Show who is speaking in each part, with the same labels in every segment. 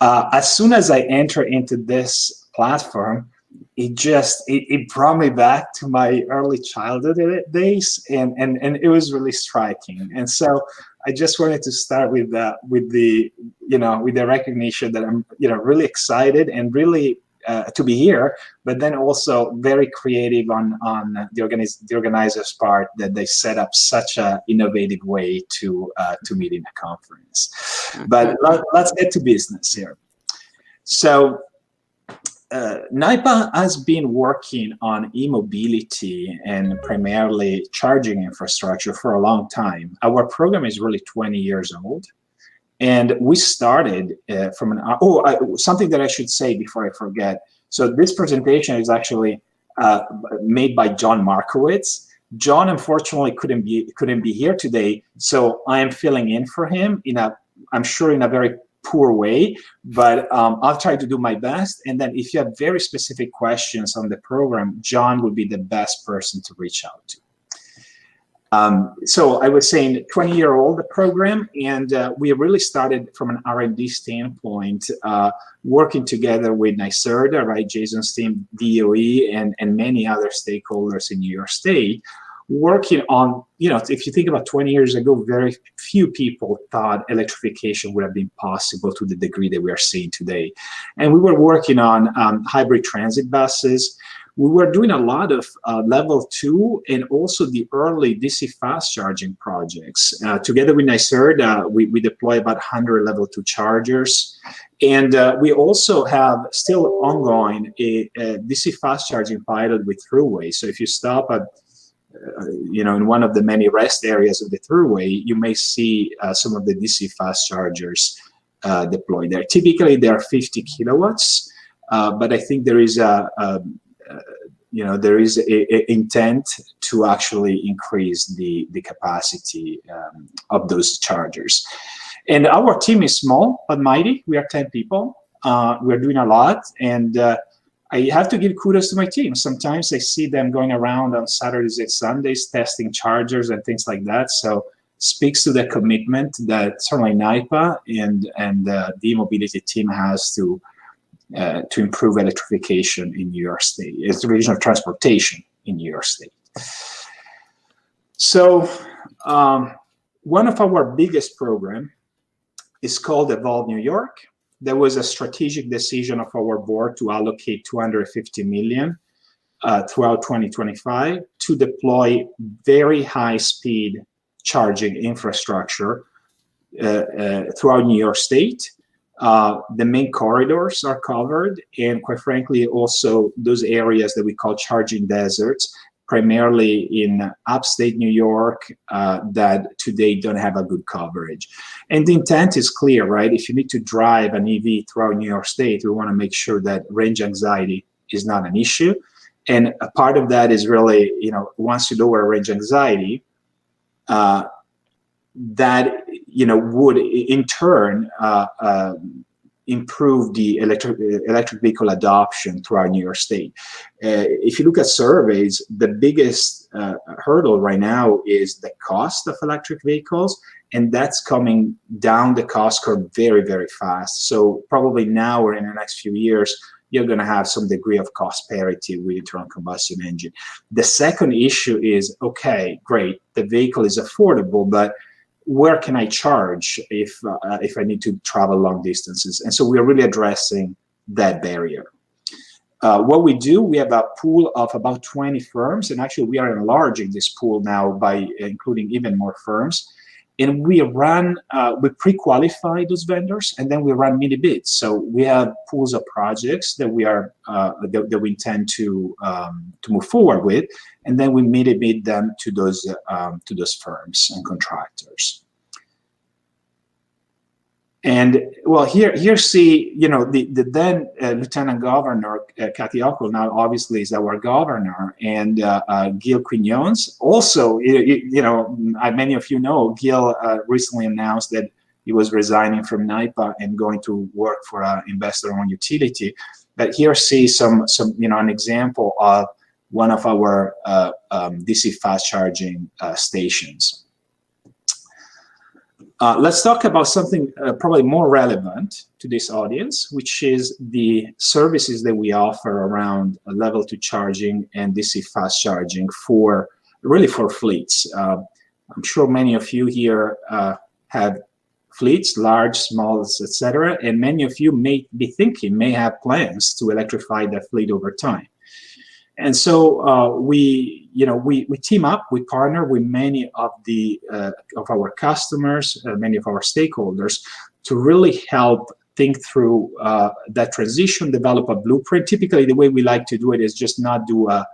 Speaker 1: As soon as I enter into this platform, it brought me back to my early childhood days, and it was really striking. And so I just wanted to start with the recognition that I'm really excited and really to be here, but then also very creative on the organizers' part, that they set up such a innovative way to meet in a conference. But let's get to business here. So NYPA has been working on e-mobility and primarily charging infrastructure for a long time. Our program is really 20 years old. And we started from something that I should say before I forget. So this presentation is actually made by John Markowitz. John unfortunately couldn't be here today, so I am filling in for him I'm sure in a very poor way, but I'll try to do my best. And then if you have very specific questions on the program, John would be the best person to reach out to. So I was saying 20-year-old program, and we really started from an R&D standpoint, working together with NYSERDA, right, Jason's team, DOE, and many other stakeholders in New York State, working on, if you think about 20 years ago, very few people thought electrification would have been possible to the degree that we are seeing today. And we were working on hybrid transit buses. We were doing a lot of level 2 and also the early DC fast charging projects. Together with NYSERDA, we deploy about 100 level 2 chargers. And we also have still ongoing a DC fast charging pilot with Thruway. So if you stop at in one of the many rest areas of the Thruway, you may see some of the DC fast chargers deployed there. Typically, they are 50 kilowatts, but I think there is there is a intent to actually increase the capacity of those chargers. And our team is small but mighty. We are 10 people. We're doing a lot, and I have to give kudos to my team. Sometimes I see them going around on Saturdays and Sundays testing chargers and things like that. So speaks to the commitment that certainly NYPA and the e-mobility team has to improve electrification in New York State. It's the region of transportation in New York State. So one of our biggest program is called Evolve New York. There was a strategic decision of our board to allocate $250 million throughout 2025 to deploy very high-speed charging infrastructure throughout New York State. The main corridors are covered, and quite frankly, also those areas that we call charging deserts, primarily in upstate New York, that today don't have a good coverage. And the intent is clear, right? If you need to drive an EV throughout New York State, we want to make sure that range anxiety is not an issue. And a part of that is really, once you lower range anxiety, that would in turn improve the electric vehicle adoption throughout New York State. If you look at surveys, the biggest hurdle right now is the cost of electric vehicles, and that's coming down the cost curve very, very fast. So probably now or in the next few years, you're going to have some degree of cost parity with internal combustion engine. The second issue is, okay, great, the vehicle is affordable, but where can I charge if I need to travel long distances? And so we're really addressing that barrier. What we do, we have a pool of about 20 firms, and actually we are enlarging this pool now by including even more firms. And we run, we pre-qualify those vendors, and then we run mini bids. So we have pools of projects that we are that we intend to move forward with, and then we mini bid them to those firms and contractors. And well, here see, the then Lieutenant Governor Kathy Hochul now obviously is our governor, and Gil Quinones. Also, many of you know, Gil recently announced that he was resigning from NYPA and going to work for an investor-owned utility. But here see some an example of one of our DC fast charging stations. Let's talk about something probably more relevant to this audience, which is the services that we offer around level 2 charging and DC fast charging for fleets. I'm sure many of you here have fleets, large, small, etc., and many of you may have plans to electrify their fleet over time. And so we team up, we partner with many of our customers, many of our stakeholders, to really help think through that transition, develop a blueprint. Typically, the way we like to do it is just not do a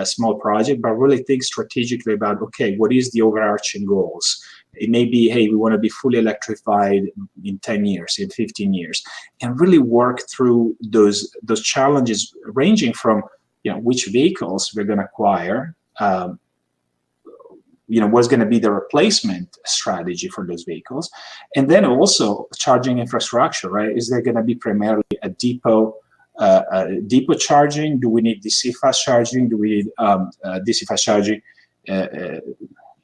Speaker 1: small project, but really think strategically about, okay, what is the overarching goals? It may be, hey, we want to be fully electrified in 10 years, in 15 years, and really work through those challenges ranging from, which vehicles we're going to acquire, what's going to be the replacement strategy for those vehicles, and then also charging infrastructure, right? Is there going to be primarily a depot charging? Do we need DC fast charging? Do we need DC fast charging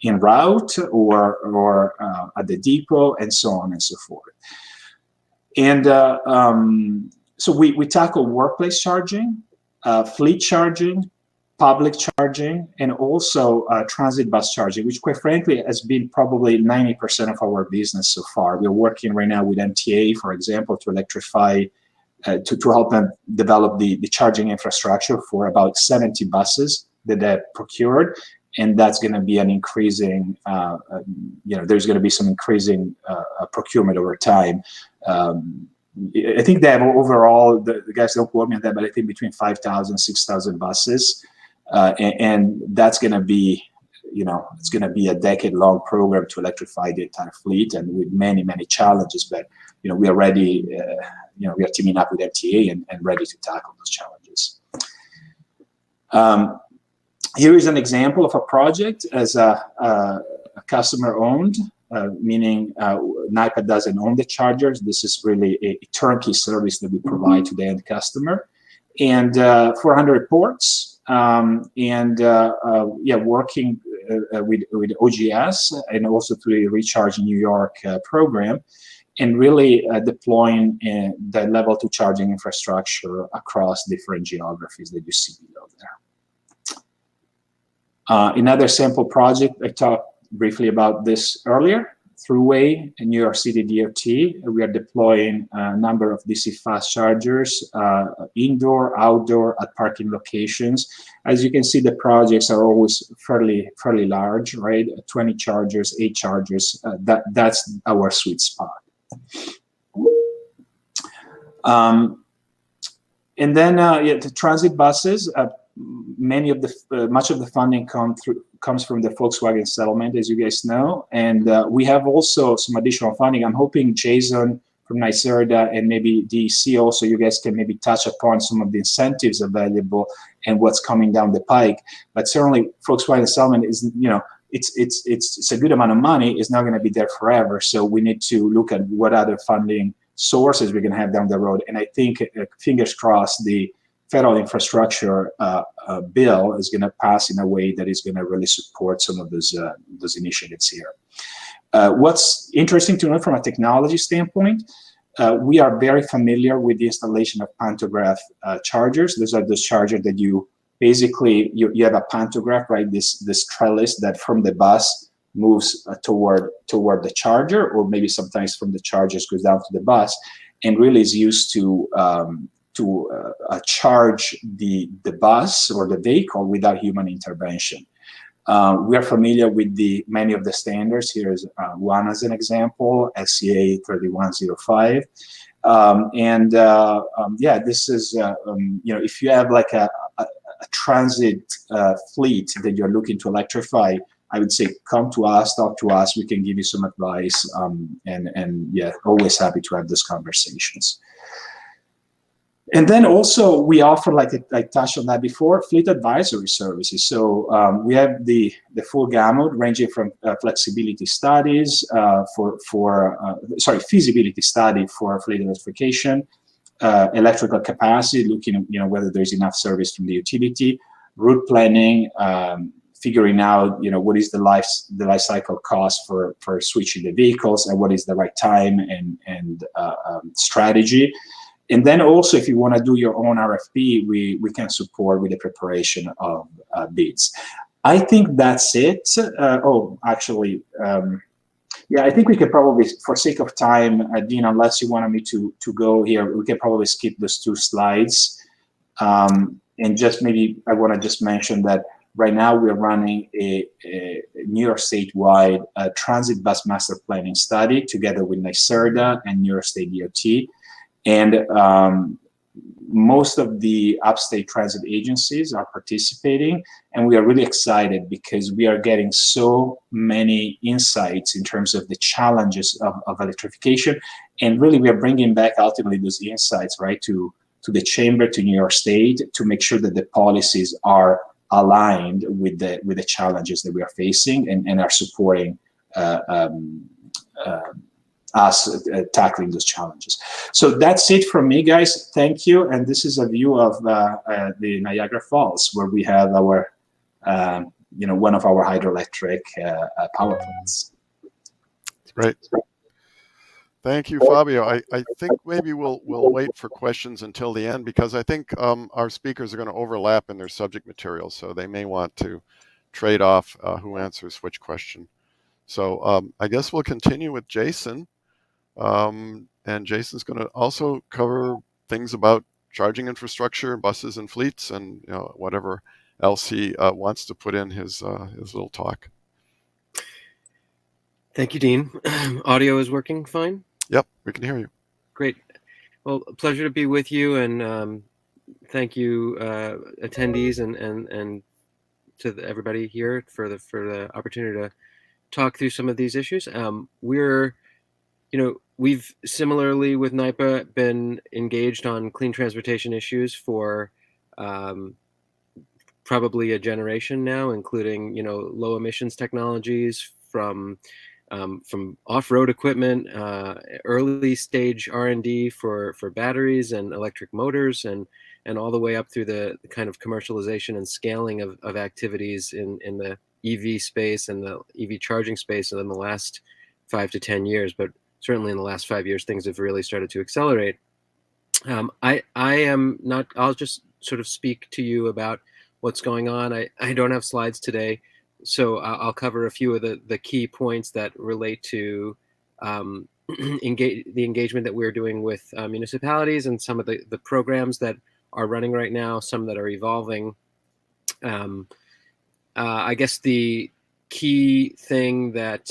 Speaker 1: in route or at the depot, and so on and so forth? And so we tackle workplace charging, fleet charging, public charging, and also transit bus charging, which quite frankly has been probably 90% of our business so far. We're working right now with MTA, for example, to electrify, to help them develop the charging infrastructure for about 70 buses that they've procured. And that's going to be an increasing, there's going to be some increasing procurement over time. I think they have overall, the guys don't quote me on that, but I think between 5,000, 6,000 buses. And that's going to be, it's going to be a decade-long program to electrify the entire fleet, and with many, many challenges. But, we are ready, we are teaming up with MTA and ready to tackle those challenges. Here is an example of a project as a customer-owned, meaning NYPA doesn't own the chargers. This is really a turnkey service that we provide to the end customer. And 400 ports, working with OGS and also through the Recharge New York program, and really deploying the level 2 charging infrastructure across different geographies that you see below there. Another sample project, I talked briefly about this earlier, Thruway in New York City DOT. We are deploying a number of DC fast chargers, indoor, outdoor, at parking locations. As you can see, the projects are always fairly large, right? 20 chargers, 8 chargers, that's our sweet spot. And then the transit buses, much of the funding comes from the Volkswagen settlement, as you guys know, and we have also some additional funding. I'm hoping Jason from NYSERDA and maybe DEC also, you guys can maybe touch upon some of the incentives available and what's coming down the pike. But certainly, Volkswagen settlement is, it's a good amount of money. It's not going to be there forever, so we need to look at what other funding sources we're going to have down the road. And I think, fingers crossed, the federal infrastructure bill is going to pass in a way that is going to really support some of those initiatives here. What's interesting to note from a technology standpoint, we are very familiar with the installation of pantograph chargers. Those are those chargers that you basically, you have a pantograph, right? This trellis that from the bus moves toward the charger, or maybe sometimes from the chargers goes down to the bus, and really is used to charge the bus or the vehicle without human intervention. We are familiar with many of the standards. Here's one as an example, SCA 3105. This is, if you have like a transit fleet that you're looking to electrify, I would say come to us, talk to us. We can give you some advice, always happy to have those conversations. And then also we offer, like I touched on that before, fleet advisory services. So we have the full gamut, ranging from flexibility studies feasibility study for fleet electrification, electrical capacity, looking at whether there's enough service from the utility, route planning, figuring out, what is the life cycle cost for switching the vehicles, and what is the right time and strategy. And then also, if you want to do your own RFP, we can support with the preparation of bids. I think that's it. I think we could probably, for sake of time, Dean, unless you wanted me to go here, we can probably skip those 2 slides. And just maybe I want to just mention that right now we're running a New York statewide transit bus master planning study together with NYSERDA and New York State DOT. And most of the upstate transit agencies are participating, and we are really excited because we are getting so many insights in terms of the challenges of electrification. And really, we are bringing back ultimately those insights, right, to the chamber, to New York State, to make sure that the policies are aligned with the challenges that we are facing and are supporting us tackling those challenges. So that's it from me, guys. Thank you. And this is a view of the Niagara Falls, where we have our, one of our hydroelectric power plants.
Speaker 2: Great. Thank you, Fabio. I think maybe we'll wait for questions until the end, because I think our speakers are going to overlap in their subject material, so they may want to trade off who answers which question. So I guess we'll continue with Jason. And Jason's going to also cover things about charging infrastructure, buses and fleets, and whatever else he wants to put in his little talk.
Speaker 3: Thank you, Dean. Audio is working fine?
Speaker 2: Yep, we can hear you. Great.
Speaker 3: Well, a pleasure to be with you, and thank you, attendees, and to everybody here for the opportunity to talk through some of these issues. We've similarly with NYPA been engaged on clean transportation issues for probably a generation now, including low emissions technologies from off-road equipment, early stage R&D for batteries and electric motors, and all the way up through the kind of commercialization and scaling of activities in the EV space and the EV charging space in the last 5 to 10 years. But certainly in the last 5 years, things have really started to accelerate. I'll just sort of speak to you about what's going on. I don't have slides today, so I'll cover a few of the key points that relate to the engagement that we're doing with municipalities, and some of the programs that are running right now, some that are evolving. I guess the key thing that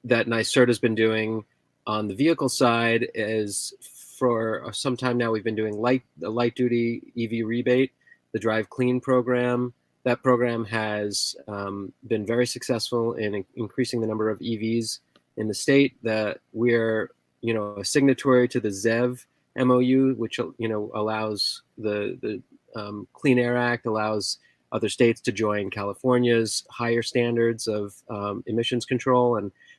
Speaker 3: NYSERDA has been doing on the vehicle side is, for some time now, we've been doing the light duty EV rebate, the Drive Clean program. That program has been very successful in increasing the number of EVs in the state. That we're a signatory to the ZEV MOU, which allows the Clean Air Act allows other states to join California's higher standards of emissions control.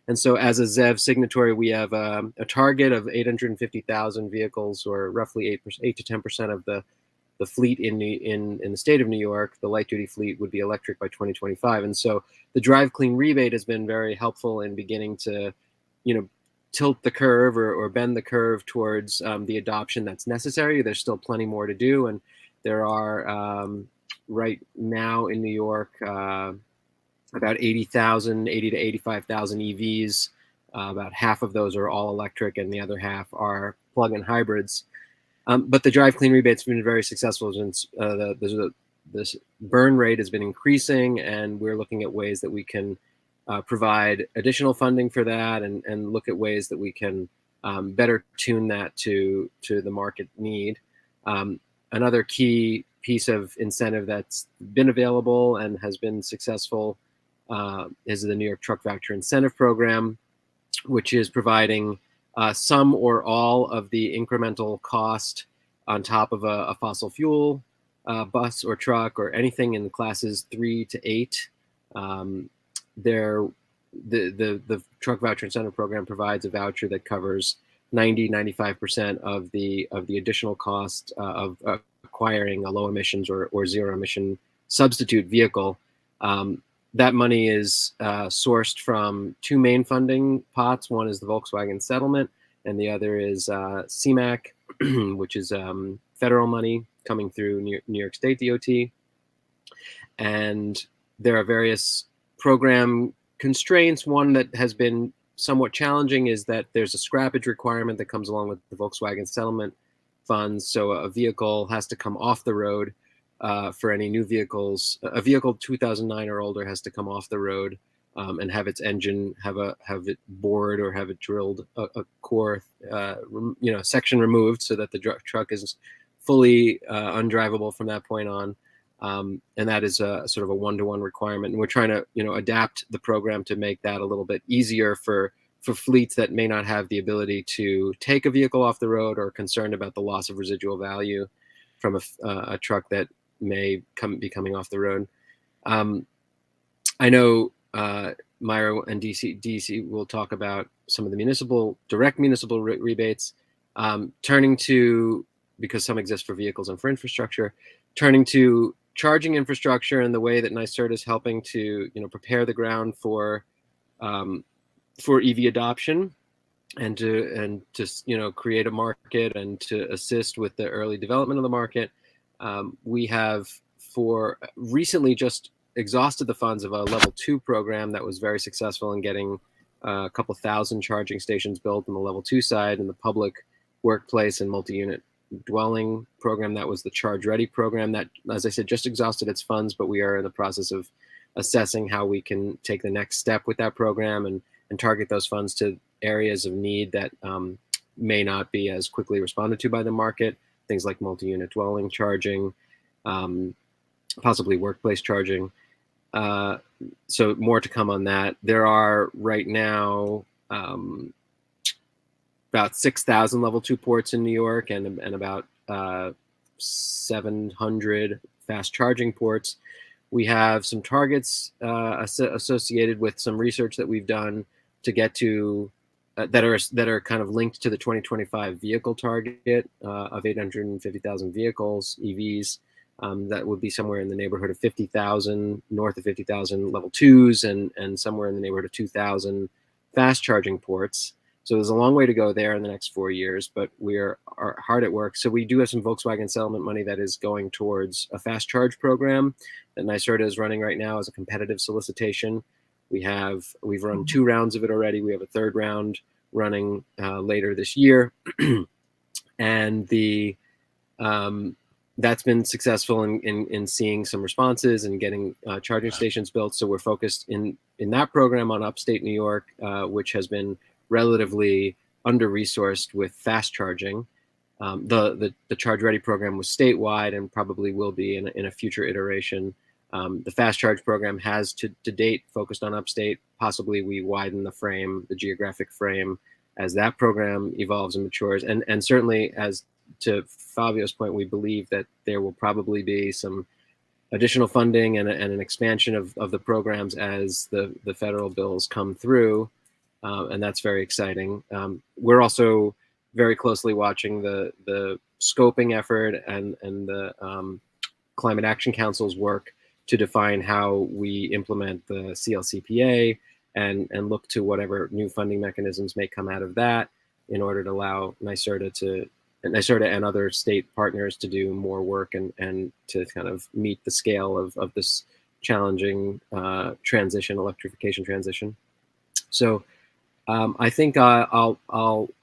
Speaker 3: And so as a ZEV signatory, we have a target of 850,000 vehicles, or roughly 8 to 10% of the fleet in the state of New York. The light duty fleet would be electric by 2025. And so the Drive Clean rebate has been very helpful in beginning to, tilt the curve or bend the curve towards the adoption that's necessary. There's still plenty more to do. And there are right now in New York, about 80 to 85,000 EVs. About half of those are all electric, and the other half are plug-in hybrids. But the Drive Clean rebate's been very successful since this burn rate has been increasing, and we're looking at ways that we can provide additional funding for that, and look at ways that we can better tune that to the market need. Another key piece of incentive that's been available and has been successful is the New York Truck Voucher Incentive Program, which is providing some or all of the incremental cost on top of a fossil fuel bus or truck, or anything in the classes 3 to 8. The Truck Voucher Incentive Program provides a voucher that covers 95% of the additional cost of acquiring a low emissions or zero emission substitute vehicle. That money is sourced from two main funding pots. One is the Volkswagen settlement, and the other is CMAQ, which is federal money coming through New York State DOT. And there are various program constraints. One that has been somewhat challenging is that there's a scrappage requirement that comes along with the Volkswagen settlement funds. So a vehicle has to come off the road for any new vehicles. A vehicle 2009 or older has to come off the road and have its engine, have it bored or have it drilled, a core, section removed so that the truck is fully undrivable from that point on. And that is a sort of a one-to-one requirement. And we're trying to, adapt the program to make that a little bit easier for fleets that may not have the ability to take a vehicle off the road or are concerned about the loss of residual value from a truck that may be coming off the road. I know Myra and DC will talk about some of the direct municipal rebates, turning to, because some exist for vehicles and for infrastructure, turning to charging infrastructure and the way that NYSERDA is helping to prepare the ground for EV adoption and to create a market and to assist with the early development of the market. We have recently just exhausted the funds of a level 2 program that was very successful in getting a couple thousand charging stations built on the level 2 side in the public workplace and multi-unit dwelling program. That was the Charge Ready program that, as I said, just exhausted its funds, but we are in the process of assessing how we can take the next step with that program and target those funds to areas of need that may not be as quickly responded to by the market. Things like multi-unit dwelling charging, possibly workplace charging. So more to come on that. There are right now about 6,000 level 2 ports in New York and about 700 fast charging ports. We have some targets associated with some research that we've done to get to that are kind of linked to the 2025 vehicle target of 850,000 vehicles, EVs. That would be somewhere in the neighborhood of 50,000, north of 50,000 level 2s, and somewhere in the neighborhood of 2,000 fast charging ports. So there's a long way to go there in the next 4 years, but we are hard at work. So we do have some Volkswagen settlement money that is going towards a fast charge program that NYSERDA is running right now as a competitive solicitation. We've run 2 rounds of it already. We have a 3rd round running later this year, and that's been successful in seeing some responses and getting charging stations built. So we're focused in that program on upstate New York, which has been relatively under-resourced with fast charging. The Charge Ready program was statewide and probably will be in a future iteration. The fast charge program has to date focused on upstate. Possibly we widen the geographic frame, as that program evolves and matures. And certainly, as to Fabio's point, we believe that there will probably be some additional funding and an expansion of the programs as the federal bills come through. And that's very exciting. We're also very closely watching the scoping effort and the Climate Action Council's work to define how we implement the CLCPA and look to whatever new funding mechanisms may come out of that in order to allow NYSERDA and other state partners to do more work and to kind of meet the scale of this challenging electrification transition. So I think I'll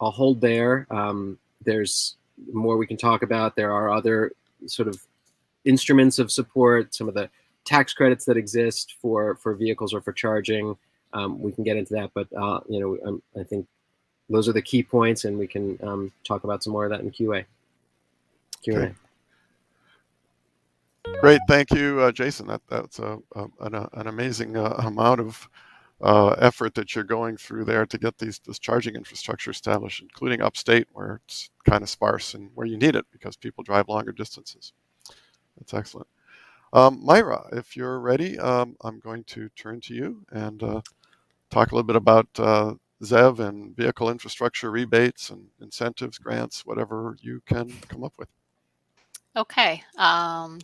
Speaker 3: hold there. There's more we can talk about. There are other sort of instruments of support, some of the tax credits that exist for vehicles or for charging. We can get into that, but I think those are the key points, and we can talk about some more of that in Q&A.
Speaker 2: Okay. Great, thank you, Jason. That's an amazing amount of effort that you're going through there to get this charging infrastructure established, including upstate where it's kind of sparse and where you need it because people drive longer distances. That's excellent. Myra, if you're ready, I'm going to turn to you and talk a little bit about ZEV and vehicle infrastructure rebates and incentives, grants, whatever you can come up with.
Speaker 4: Okay,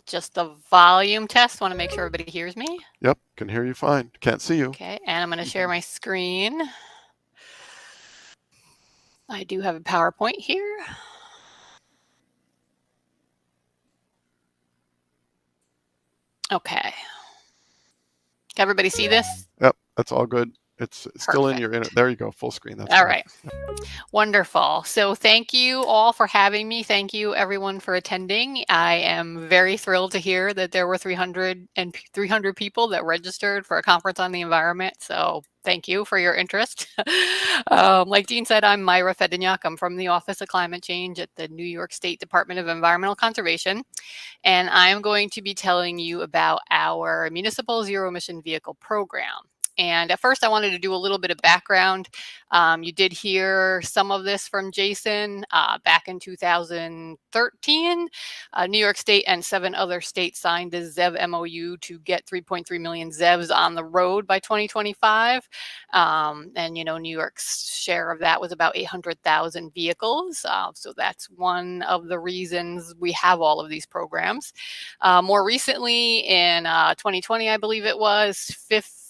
Speaker 4: just a volume test. Want to make sure everybody hears me.
Speaker 2: Yep, can hear you fine. Can't see you.
Speaker 4: Okay, and I'm going to share my screen. I do have a PowerPoint here. Okay. Can everybody see this?
Speaker 2: Yep, that's all good. It's still in
Speaker 4: Perfect.
Speaker 2: there you go, full screen. That's
Speaker 4: all
Speaker 2: fine.
Speaker 4: right. Wonderful. So thank you all for having me. Thank you everyone for attending. I am very thrilled to hear that there were 300 people that registered for a conference on the environment. So thank you for your interest. Like Dean said, I'm Myra Fedyniak. I'm from the Office of Climate Change at the New York State Department of Environmental Conservation. And I'm going to be telling you about our Municipal Zero Emission Vehicle Program. And at first, I wanted to do a little bit of background. You did hear some of this from Jason back in 2013. New York State and 7 other states signed the ZEV MOU to get 3.3 million ZEVs on the road by 2025. And, you know, New York's share of that was about 800,000 vehicles. So that's one of the reasons we have all of these programs. More recently, in 2020, I believe it was,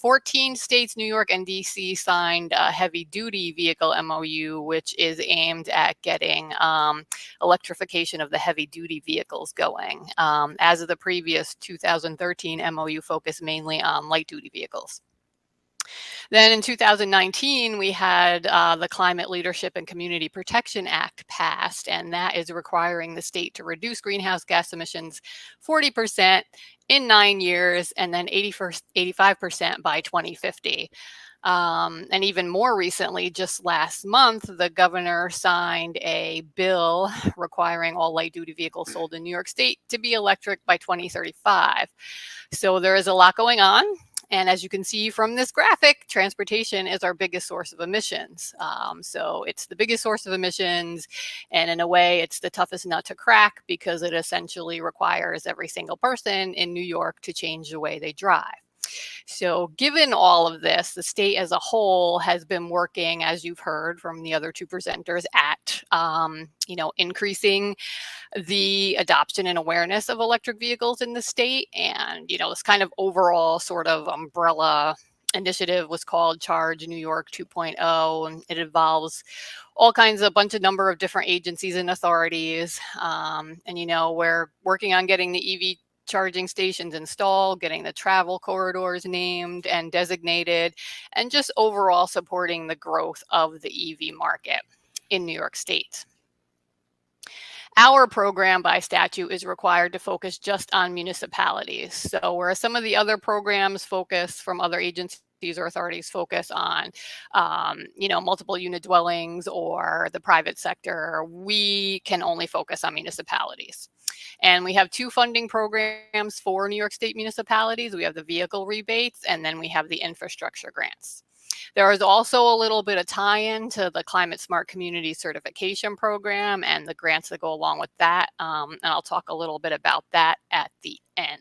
Speaker 4: 14 states, New York and DC, signed a heavy-duty vehicle MOU, which is aimed at getting electrification of the heavy-duty vehicles going. As of the previous 2013 MOU, focused mainly on light-duty vehicles. Then in 2019, we had the Climate Leadership and Community Protection Act passed, and that is requiring the state to reduce greenhouse gas emissions 40% in 9 years, and then 85% by 2050. And even more recently, just last month, the governor signed a bill requiring all light-duty vehicles sold in New York State to be electric by 2035. So there is a lot going on. And as you can see from this graphic, transportation is our biggest source of emissions. So it's the biggest source of emissions. And in a way, it's the toughest nut to crack because it essentially requires every single person in New York to change the way they drive. So given all of this, the state as a whole has been working, as you've heard from the other 2 presenters, at increasing the adoption and awareness of electric vehicles in the state. And, this kind of overall sort of umbrella initiative was called Charge New York 2.0, and it involves all kinds of number of different agencies and authorities. We're working on getting the EV charging stations installed, getting the travel corridors named and designated, and just overall supporting the growth of the EV market in New York State. Our program by statute is required to focus just on municipalities. So whereas some of the other programs focus from other agencies or authorities focus on, multiple unit dwellings or the private sector, we can only focus on municipalities. And we have 2 funding programs for New York State municipalities. We have the vehicle rebates, and then we have the infrastructure grants. There is also a little bit of tie-in to the Climate Smart Community Certification Program and the grants that go along with that. And I'll talk a little bit about that at the end.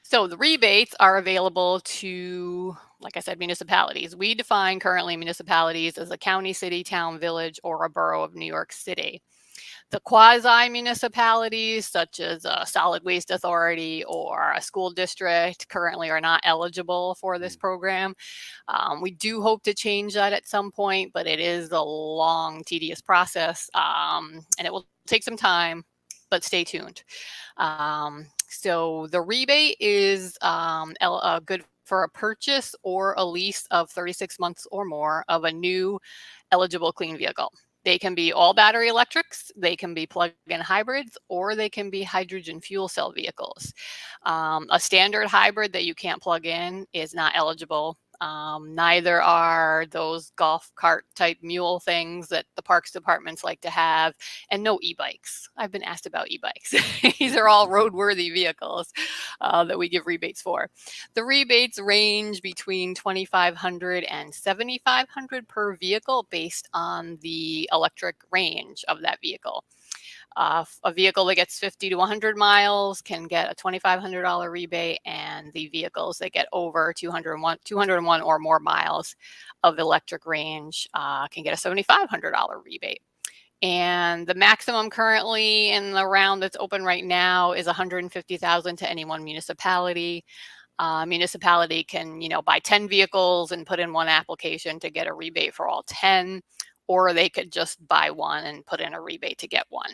Speaker 4: So the rebates are available to, like I said, municipalities. We define currently municipalities as a county, city, town, village, or a borough of New York City. The quasi-municipalities, such as a solid waste authority or a school district, currently are not eligible for this program. We do hope to change that at some point, but it is a long, tedious process, and it will take some time, but stay tuned. So the rebate is good for a purchase or a lease of 36 months or more of a new eligible clean vehicle. They can be all battery electrics, they can be plug-in hybrids, or they can be hydrogen fuel cell vehicles. A standard hybrid that you can't plug in is not eligible. Neither are those golf cart type mule things that the parks departments like to have, and no e-bikes. I've been asked about e-bikes. These are all roadworthy vehicles that we give rebates for. The rebates range between $2,500 and $7,500 per vehicle based on the electric range of that vehicle. A vehicle that gets 50 to 100 miles can get a $2,500 rebate, and the vehicles that get over 201 or more miles of electric range can get a $7,500 rebate. And the maximum currently in the round that's open right now is 150,000 to any one municipality. Municipality can, buy 10 vehicles and put in one application to get a rebate for all 10, or they could just buy one and put in a rebate to get one.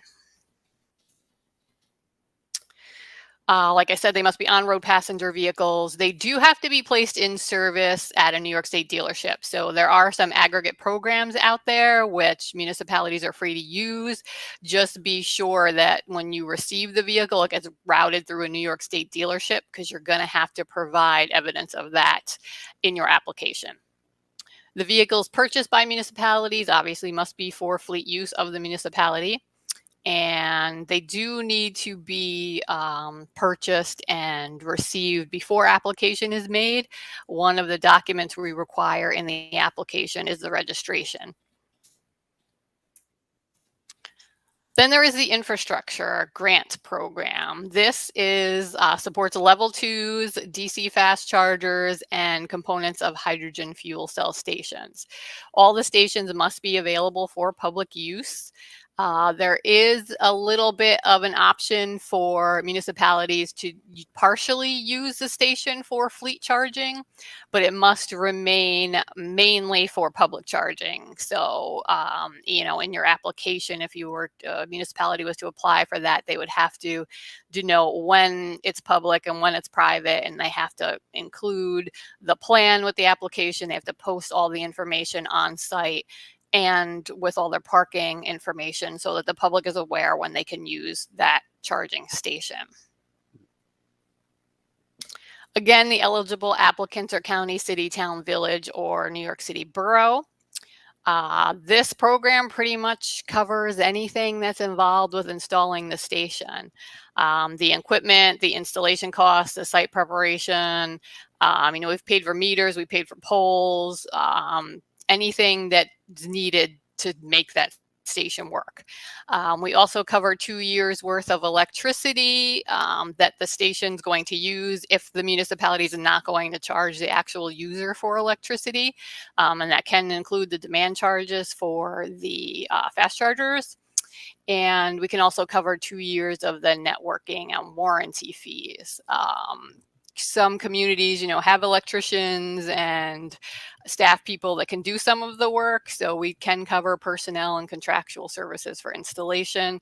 Speaker 4: Like I said, they must be on-road passenger vehicles. They do have to be placed in service at a New York State dealership. So there are some aggregate programs out there which municipalities are free to use. Just be sure that when you receive the vehicle, it gets routed through a New York State dealership, because you're going to have to provide evidence of that in your application. The vehicles purchased by municipalities obviously must be for fleet use of the municipality. And they do need to be purchased and received before application is made. One of the documents we require in the application is the registration. Then there is the infrastructure grant program. This is supports level 2s, DC fast chargers, and components of hydrogen fuel cell stations. All the stations must be available for public use. There is a little bit of an option for municipalities to partially use the station for fleet charging, but it must remain mainly for public charging. So, in your application, if you were municipality was to apply for that, they would have to denote when it's public and when it's private, and they have to include the plan with the application. They have to post all the information on site and with all their parking information, so that the public is aware when they can use that charging station. Again, the eligible applicants are county, city, town, village, or New York City borough. This program pretty much covers anything that's involved with installing the station. The equipment, the installation costs, the site preparation. We've paid for meters, we paid for poles, anything that's needed to make that station work. We also cover 2 years worth of electricity that the station's going to use if the municipality is not going to charge the actual user for electricity. And that can include the demand charges for the fast chargers. And we can also cover 2 years of the networking and warranty fees. Some communities, have electricians and staff people that can do some of the work. So we can cover personnel and contractual services for installation.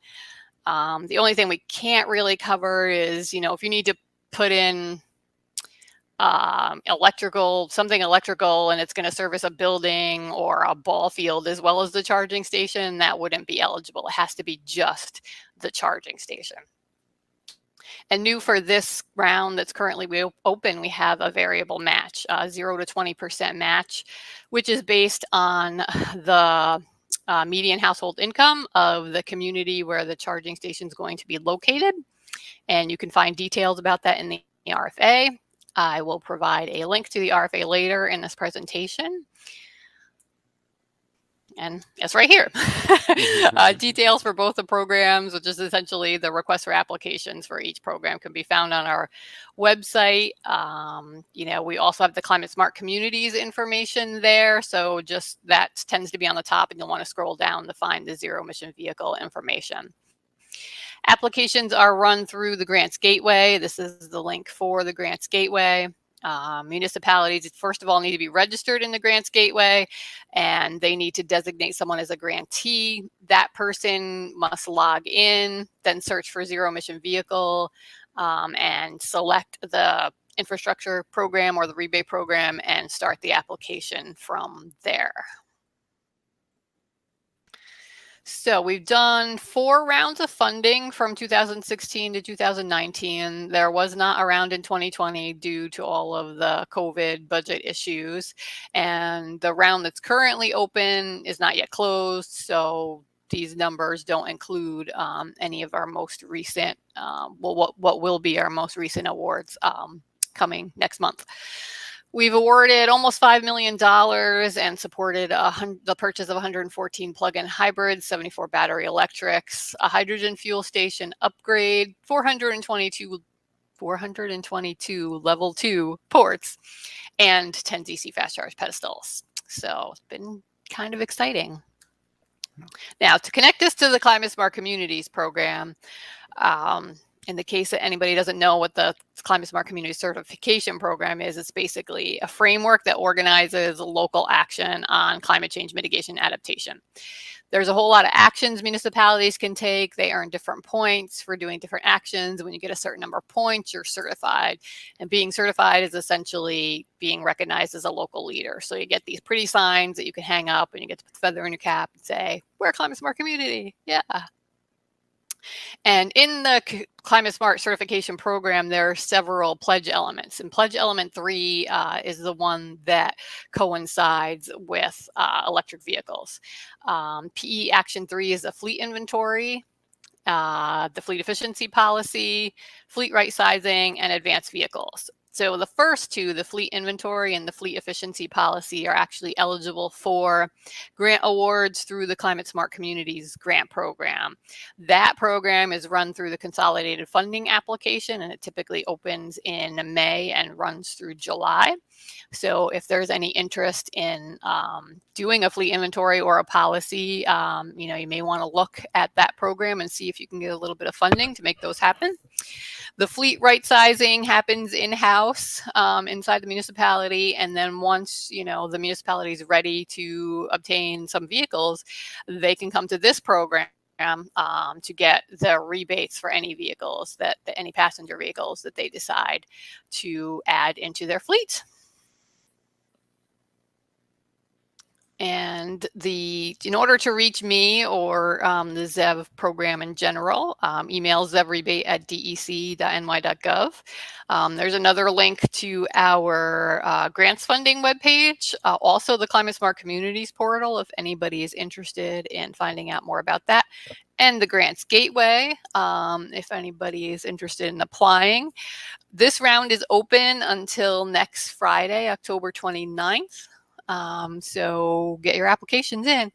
Speaker 4: The only thing we can't really cover is, if you need to put in something electrical, and it's going to service a building or a ball field as well as the charging station, that wouldn't be eligible. It has to be just the charging station. And new for this round that's currently open, we have a variable match, 0 to 20% match, which is based on the median household income of the community where the charging station is going to be located. And you can find details about that in the RFA. I will provide a link to the RFA later in this presentation. And it's right here. Details for both the programs, which is essentially the request for applications for each program, can be found on our website. We also have the Climate Smart Communities information there. So just that tends to be on the top, and you'll want to scroll down to find the zero emission vehicle information. Applications are run through the Grants Gateway. This is the link for the Grants Gateway. Municipalities, first of all, need to be registered in the Grants Gateway, and they need to designate someone as a grantee. That person must log in, then search for zero emission vehicle, and select the infrastructure program or the rebate program and start the application from there. So we've done 4 rounds of funding from 2016 to 2019. There was not a round in 2020 due to all of the COVID budget issues. And the round that's currently open is not yet closed. So these numbers don't include any of our most recent, what will be our most recent awards coming next month. We've awarded almost $5 million and supported the purchase of 114 plug-in hybrids, 74 battery electrics, a hydrogen fuel station upgrade, 422 level 2 ports, and 10 DC fast charge pedestals. So it's been kind of exciting. Now, to connect this to the Climate Smart Communities program, in the case that anybody doesn't know what the Climate Smart Community Certification Program is, it's basically a framework that organizes local action on climate change mitigation adaptation. There's a whole lot of actions municipalities can take. They earn different points for doing different actions. When you get a certain number of points, you're certified. And being certified is essentially being recognized as a local leader. So you get these pretty signs that you can hang up, and you get to put the feather in your cap and say, we're a climate smart community. Yeah. And in the Climate Smart Certification Program, there are several pledge elements. And pledge element 3 is the one that coincides with electric vehicles. PE Action 3 is a fleet inventory, the fleet efficiency policy, fleet right sizing, and advanced vehicles. So the first two, the fleet inventory and the fleet efficiency policy, are actually eligible for grant awards through the Climate Smart Communities grant program. That program is run through the consolidated funding application, and it typically opens in May and runs through July. So if there's any interest in doing a fleet inventory or a policy, you may want to look at that program and see if you can get a little bit of funding to make those happen. The fleet right sizing happens in-house inside the municipality, and then once the municipality is ready to obtain some vehicles, they can come to this program to get the rebates for any vehicles any passenger vehicles that they decide to add into their fleet. And in order to reach me or the ZEV program in general, email zevrebate@dec.ny.gov. There's another link to our grants funding webpage, also the Climate Smart Communities portal, if anybody is interested in finding out more about that, and the Grants Gateway, if anybody is interested in applying. This round is open until next Friday, October 29th. So get your applications in.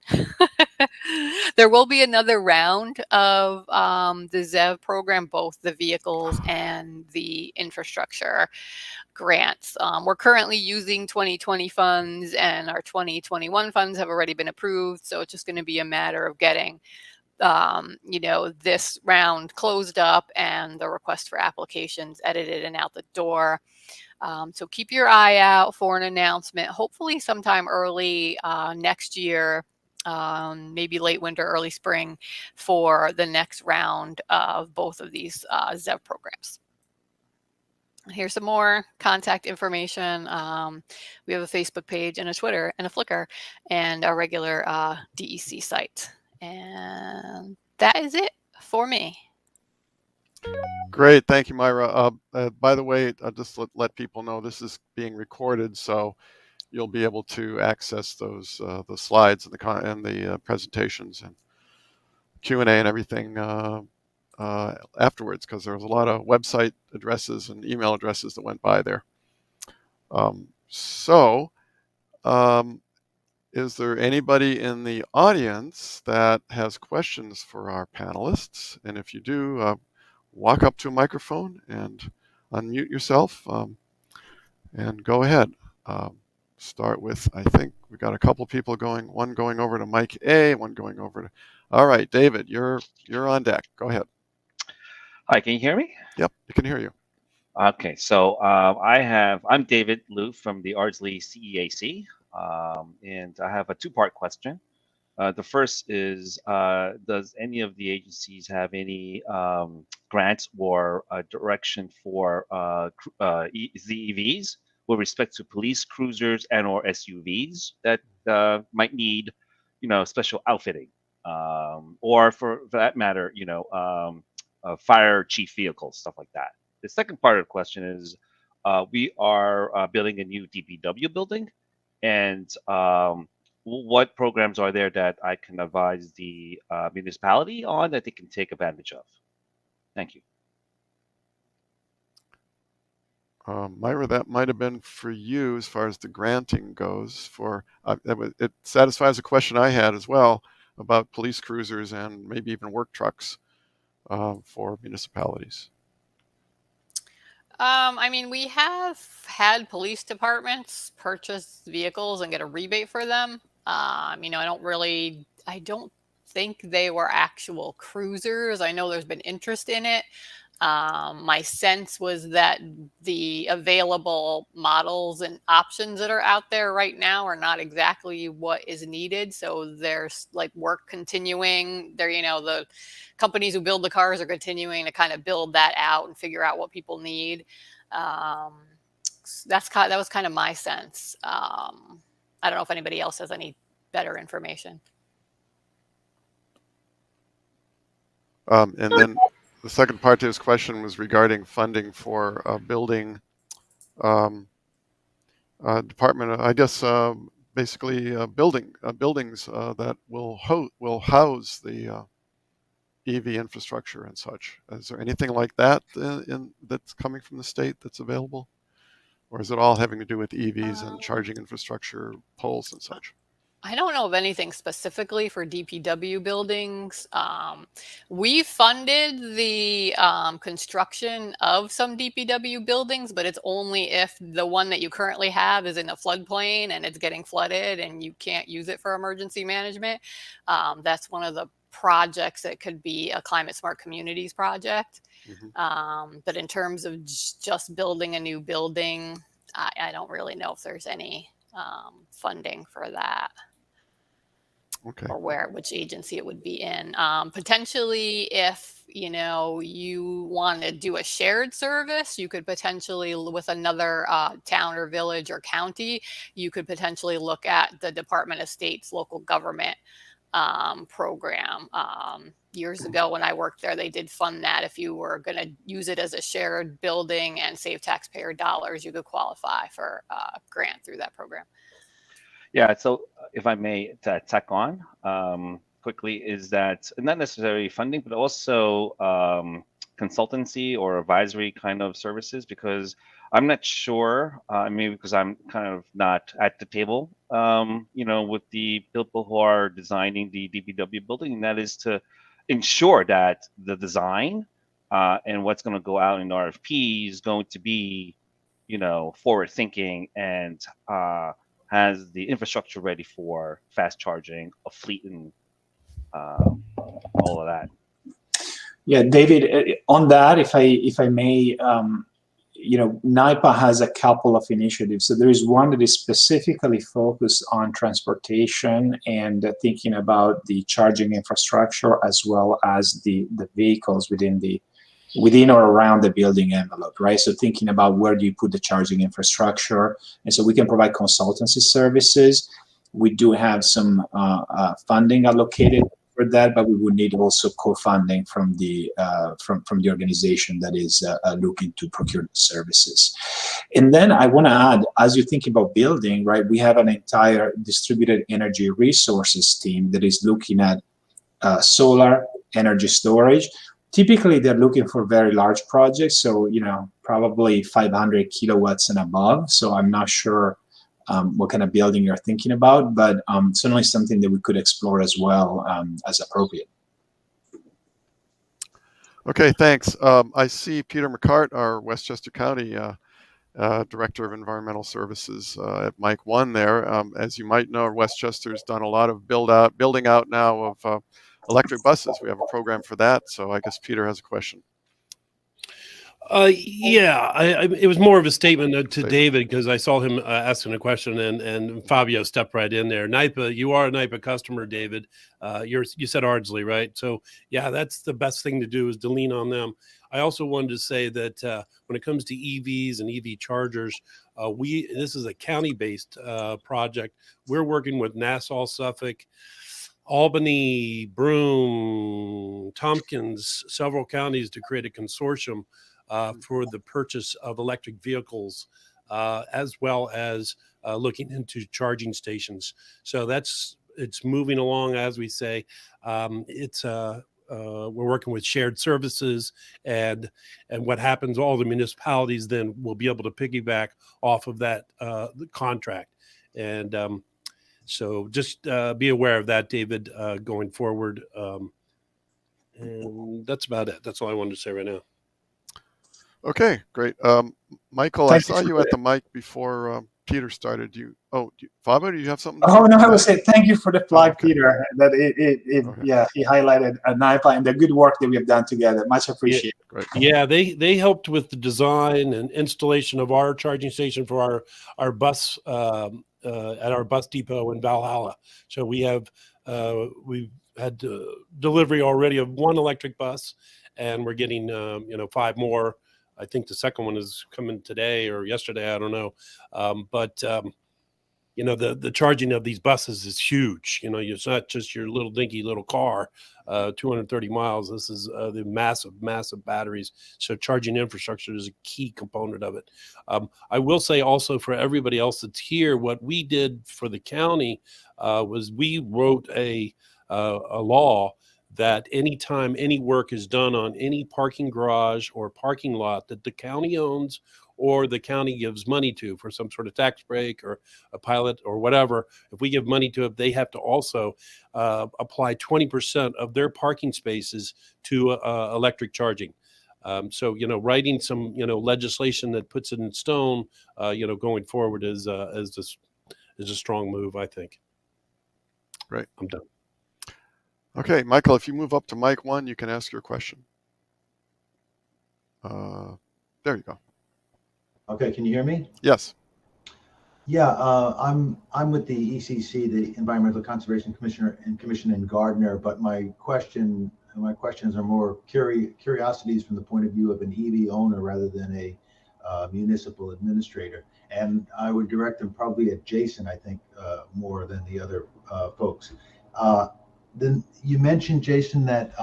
Speaker 4: There will be another round of the ZEV program, both the vehicles and the infrastructure grants. We're currently using 2020 funds, and our 2021 funds have already been approved. So it's just going to be a matter of getting this round closed up and the request for applications edited and out the door. So keep your eye out for an announcement, hopefully sometime early next year, maybe late winter, early spring, for the next round of both of these ZEV programs. Here's some more contact information. We have a Facebook page and a Twitter and a Flickr and a regular DEC site. And that is it for me.
Speaker 2: Great, thank you, Myra. By the way, I'll just let people know this is being recorded, so you'll be able to access those the slides and the presentations and Q&A and everything afterwards, because there was a lot of website addresses and email addresses that went by there. Is there anybody in the audience that has questions for our panelists? And if you do, walk up to a microphone and unmute yourself and go ahead. Start with, I think we got a couple people one going over to Mike A, one going over to, all right, David, you're on deck. Go ahead.
Speaker 5: Hi, can you hear me?
Speaker 2: Yep, we can hear you.
Speaker 5: Okay, so I'm David Liu from the Ardsley CEAC, and I have a two-part question. The first is, does any of the agencies have any grants or direction for ZEVs with respect to police cruisers and or SUVs that might need, special outfitting, or for that matter, fire chief vehicles, stuff like that. The second part of the question is, we are building a new DPW building, and what programs are there that I can advise the municipality on that they can take advantage of? Thank you.
Speaker 2: Myra, that might have been for you as far as the granting goes. It satisfies a question I had as well about police cruisers and maybe even work trucks for municipalities.
Speaker 4: We have had police departments purchase vehicles and get a rebate for them. I don't think they were actual cruisers. I know there's been interest in it. My sense was that the available models and options that are out there right now are not exactly what is needed. So there's like work continuing there. The companies who build the cars are continuing to kind of build that out and figure out what people need. That was kind of my sense. I don't know if anybody else has any better information.
Speaker 2: And then the second part to his question was regarding funding for building department. I guess basically buildings that will house the EV infrastructure and such. Is there anything like that that's coming from the state that's available, or is it all having to do with EVs and charging infrastructure, poles and such?
Speaker 4: I don't know of anything specifically for DPW buildings. We funded the construction of some DPW buildings, but it's only if the one that you currently have is in a floodplain and it's getting flooded and you can't use it for emergency management. That's one of the projects that could be a climate smart communities project.
Speaker 2: Mm-hmm.
Speaker 4: But in terms of just building a new building, I don't really know if there's any funding for that.
Speaker 2: Okay.
Speaker 4: Or which agency it would be in. Potentially, if you want to do a shared service, you could potentially, with another town or village or county, you could potentially look at the Department of State's local government program. Years ago when I worked there, they did fund that. If you were going to use it as a shared building and save taxpayer dollars, you could qualify for a grant through that program.
Speaker 5: Yeah, so if I may tack on quickly, is that not necessarily funding, but also consultancy or advisory kind of services, because I'm not sure, maybe because I'm kind of not at the table, with the people who are designing the DPW building, and that is to ensure that the design and what's going to go out in RFP is going to be, forward thinking and has the infrastructure ready for fast charging, a fleet, and all of that.
Speaker 1: Yeah, David, on that, if I may, NYPA has a couple of initiatives. So there is one that is specifically focused on transportation and thinking about the charging infrastructure as well as the vehicles within or around the building envelope, right? So thinking about where do you put the charging infrastructure, and so we can provide consultancy services. We do have some funding allocated for that, but we would need also co-funding from the organization that is looking to procure the services. And then I want to add, as you think about building, right, we have an entire distributed energy resources team that is looking at solar energy storage. Typically, they're looking for very large projects, so probably 500 kilowatts and above. So I'm not sure what kind of building you're thinking about, but certainly something that we could explore as well as appropriate.
Speaker 2: Okay, thanks. I see Peter McCart, our Westchester County Director of Environmental Services at Mic 1 there. As you might know, Westchester's done a lot of building out now of electric buses. We have a program for that. So I guess Peter has a question.
Speaker 6: It was more of a statement to David, because I saw him asking a question, and Fabio stepped right in there. NYPA, you are a NYPA customer, David. You said Ardsley, right? So yeah, that's the best thing to do, is to lean on them. I also wanted to say that when it comes to EVs and EV chargers, this is a county-based project. We're working with Nassau, Suffolk, Albany, Broome, Tompkins, several counties to create a consortium for the purchase of electric vehicles, as well as looking into charging stations. So it's moving along, as we say. We're working with shared services, and what happens, all the municipalities then will be able to piggyback off of that contract. And so just be aware of that, David, going forward. And that's about it. That's all I wanted to say right now.
Speaker 2: Okay, great. Michael, I saw you at the mic before Peter started. Fabio, do you have something?
Speaker 1: Oh no, I would say thank you for the plug,
Speaker 2: okay.
Speaker 1: Peter. That
Speaker 2: Okay.
Speaker 1: yeah, he highlighted NYPA and the good work that we have done together. Much appreciated.
Speaker 2: Great.
Speaker 6: Yeah, they helped with the design and installation of our charging station for our bus at our bus depot in Valhalla. So we've had delivery already of one electric bus, and we're getting 5 more. I think the second one is coming today or yesterday. I don't know, but the charging of these buses is huge. It's not just your little dinky little car, 230 miles. This is the massive batteries. So charging infrastructure is a key component of it. I will say also for everybody else that's here, what we did for the county was we wrote a law that anytime any work is done on any parking garage or parking lot that the county owns or the county gives money to for some sort of tax break or a pilot or whatever, if we give money to it, they have to also apply 20% of their parking spaces to electric charging. So, writing some, legislation that puts it in stone, going forward is a strong move, I think.
Speaker 2: Right.
Speaker 6: I'm done.
Speaker 2: Okay, Michael, if you move up to mic 1, you can ask your question. There you go.
Speaker 7: Okay, can you hear me?
Speaker 2: Yes.
Speaker 7: Yeah, I'm with the ECC, the Environmental Conservation Commission in Gardner, but my questions are more curiosities from the point of view of an EV owner rather than a municipal administrator. And I would direct them probably at Jason, I think, more than the other folks. Then you mentioned, Jason, that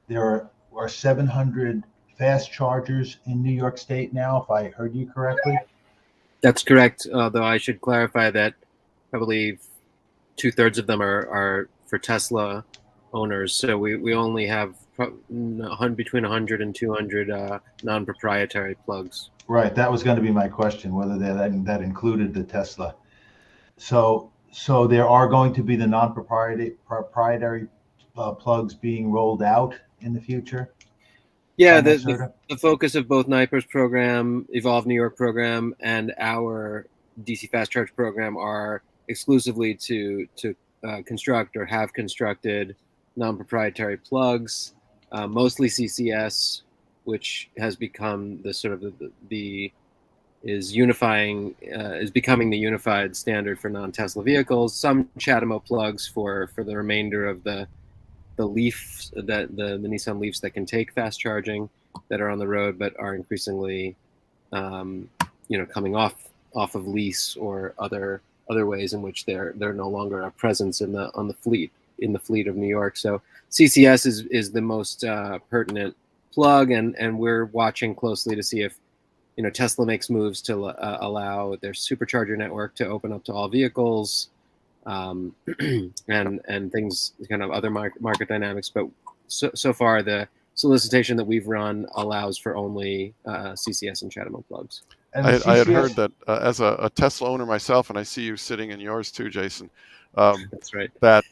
Speaker 7: there are 700 fast chargers in New York State now, if I heard you correctly.
Speaker 3: That's correct, though I should clarify that I believe 2/3 of them are for Tesla owners. So we only have between 100 and 200 non-proprietary plugs.
Speaker 7: Right, that was going to be my question, whether that included the Tesla. So there are going to be the non-proprietary plugs being rolled out in the future?
Speaker 3: Yeah, the focus of both NYPA's program, Evolve New York program, and our DC Fast Charge program are exclusively to construct or have constructed non-proprietary plugs, mostly CCS, which has become the sort of is becoming the unified standard for non-Tesla vehicles. Some CHAdeMO plugs for the remainder of the Leafs, the Nissan Leafs that can take fast charging that are on the road, but are increasingly, coming off of lease or other ways in which they're no longer a presence in the fleet of New York. So CCS is the most pertinent plug, and we're watching closely to see if Tesla makes moves to allow their supercharger network to open up to all vehicles. And things, kind of other market dynamics, but so far the solicitation that we've run allows for only CCS and CHAdeMO plugs.
Speaker 2: I had heard that as a Tesla owner myself, and I see you sitting in yours too, Jason.
Speaker 3: That's right.
Speaker 2: That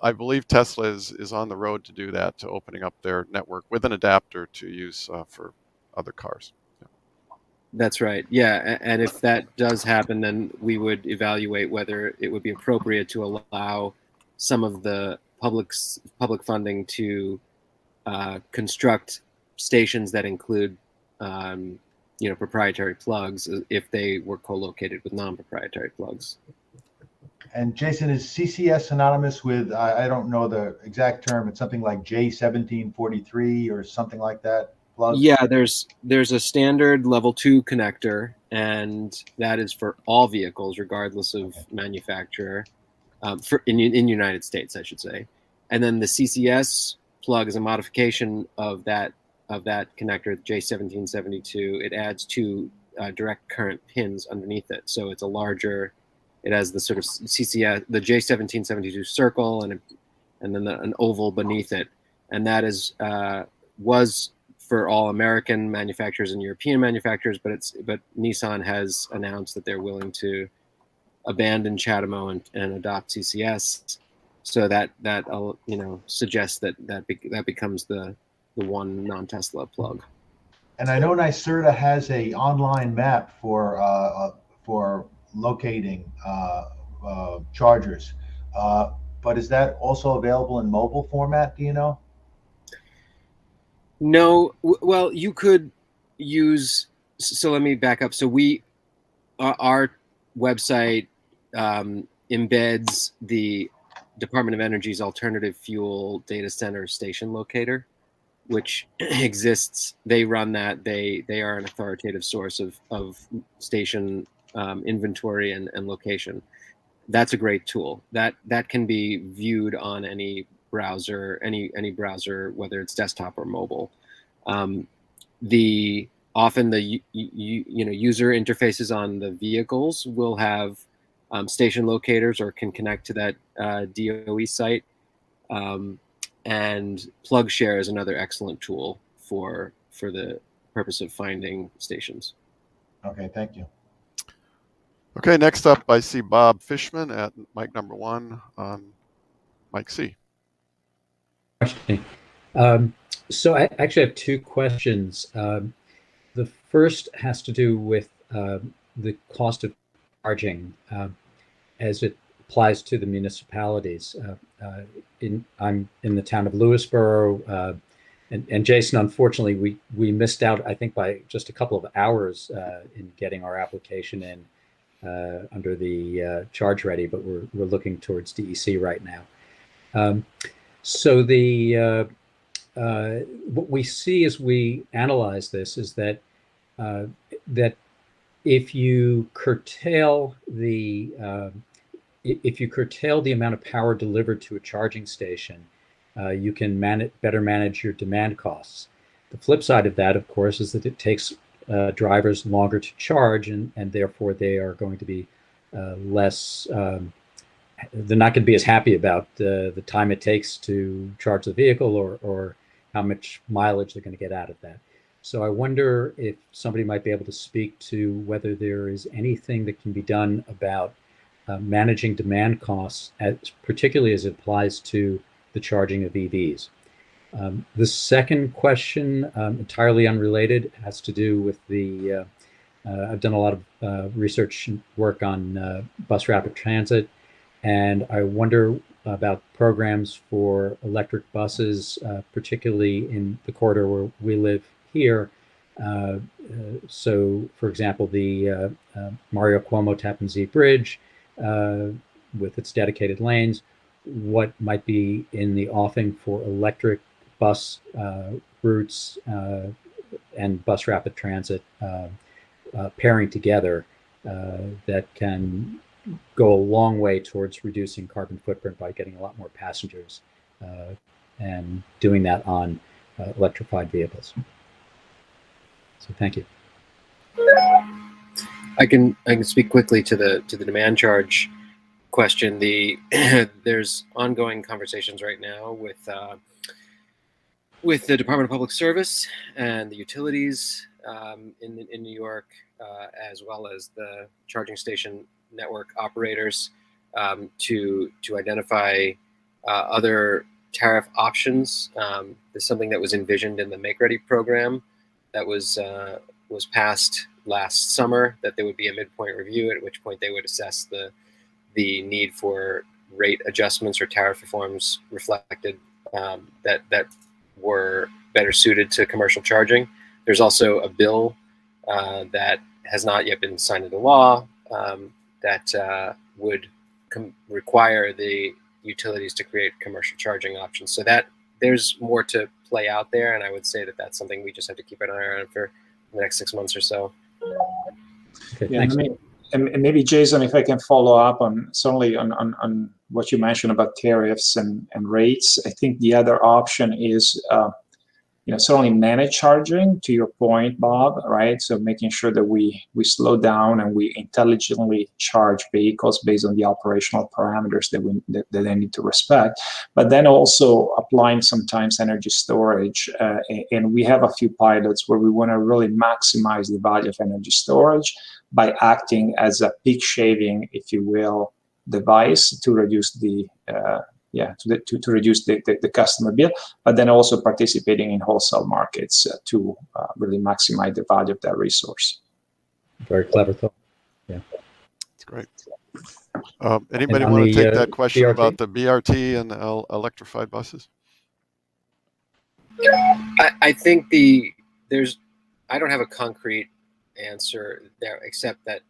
Speaker 2: I believe Tesla is on the road to do that, to opening up their network with an adapter to use for other cars.
Speaker 3: That's right. Yeah, and if that does happen, then we would evaluate whether it would be appropriate to allow some of the public funding to construct stations that include, proprietary plugs if they were co-located with non-proprietary plugs.
Speaker 7: And Jason, is CCS synonymous with, I don't know the exact term, it's something like J1743 or something like that? Plug?
Speaker 3: Yeah, there's a standard level 2 connector, and that is for all vehicles, regardless of manufacturer, in United States, I should say. And then the CCS plug is a modification of that connector, J1772. It adds 2 direct current pins underneath it, so it's a larger. It has the sort of CCS, the J1772 circle, and then an oval beneath it, and that was for all American manufacturers and European manufacturers, but Nissan has announced that they're willing to abandon CHAdeMO and adopt CCS, so that suggests that becomes the one non-Tesla plug.
Speaker 7: And I know NYSERDA has a online map for for locating chargers. But is that also available in mobile format? Do you know?
Speaker 3: No. Well, you could use. So let me back up. So our website embeds the Department of Energy's alternative fuel data center station locator, which exists. They run that. They are an authoritative source of station inventory and location. That's a great tool. That can be viewed on any browser, any browser, whether it's desktop or mobile. Often the user interfaces on the vehicles will have station locators or can connect to that DOE site. And PlugShare is another excellent tool for the purpose of finding stations.
Speaker 7: Okay, thank you.
Speaker 2: Okay, next up, I see Bob Fishman at mic number 1 on mic C.
Speaker 8: So I actually have 2 questions. The first has to do with the cost of charging as it applies to the municipalities. I'm in the town of Lewisboro, and Jason, unfortunately, we missed out, I think, by just a couple of hours in getting our application in under the charge ready, but we're looking towards DEC right now. So what we see as we analyze this is that that if you curtail the amount of power delivered to a charging station, you can better manage your demand costs. The flip side of that, of course, is that it takes drivers longer to charge, and therefore they are going to be less. They're not going to be as happy about the time it takes to charge the vehicle or how much mileage they're going to get out of that. So I wonder if somebody might be able to speak to whether there is anything that can be done about managing demand costs, particularly as it applies to the charging of EVs. The second question, entirely unrelated, has to do with the, I've done a lot of research and work on bus rapid transit, and I wonder about programs for electric buses, particularly in the corridor where we live here. So, for example, the Mario Cuomo Tappan Zee Bridge with its dedicated lanes, what might be in the offing for electric bus routes and bus rapid transit pairing together that can go a long way towards reducing carbon footprint by getting a lot more passengers and doing that on electrified vehicles. So thank you.
Speaker 3: I can speak quickly to the demand charge question. There's ongoing conversations right now with the Department of Public Service and the utilities in New York, as well as the charging station network operators, to identify other tariff options. There's something that was envisioned in the Make Ready program that was passed last summer, that there would be a midpoint review, at which point they would assess the need for rate adjustments or tariff reforms reflected that were better suited to commercial charging. There's also a bill that has not yet been signed into law that would require the utilities to create commercial charging options. So that there's more to play out there, and I would say that that's something we just have to keep an eye on for the next 6 months or so.
Speaker 8: Okay,
Speaker 1: yeah,
Speaker 8: thanks.
Speaker 1: and maybe Jason, if I can follow up on certainly on what you mentioned about tariffs and rates. I think the other option is certainly manage charging, to your point, Bob, right? So making sure that we slow down and we intelligently charge vehicles based on the operational parameters that they need to respect, but then also applying sometimes energy storage. And we have a few pilots where we want to really maximize the value of energy storage by acting as a peak shaving, if you will, device to reduce the to reduce the customer bill, but then also participating in wholesale markets to really maximize the value of that resource.
Speaker 8: Very clever thought. Yeah.
Speaker 2: Great. Anybody want to take that question
Speaker 8: BRT?
Speaker 2: about the BRT and electrified buses?
Speaker 3: I think I don't have a concrete answer there, except that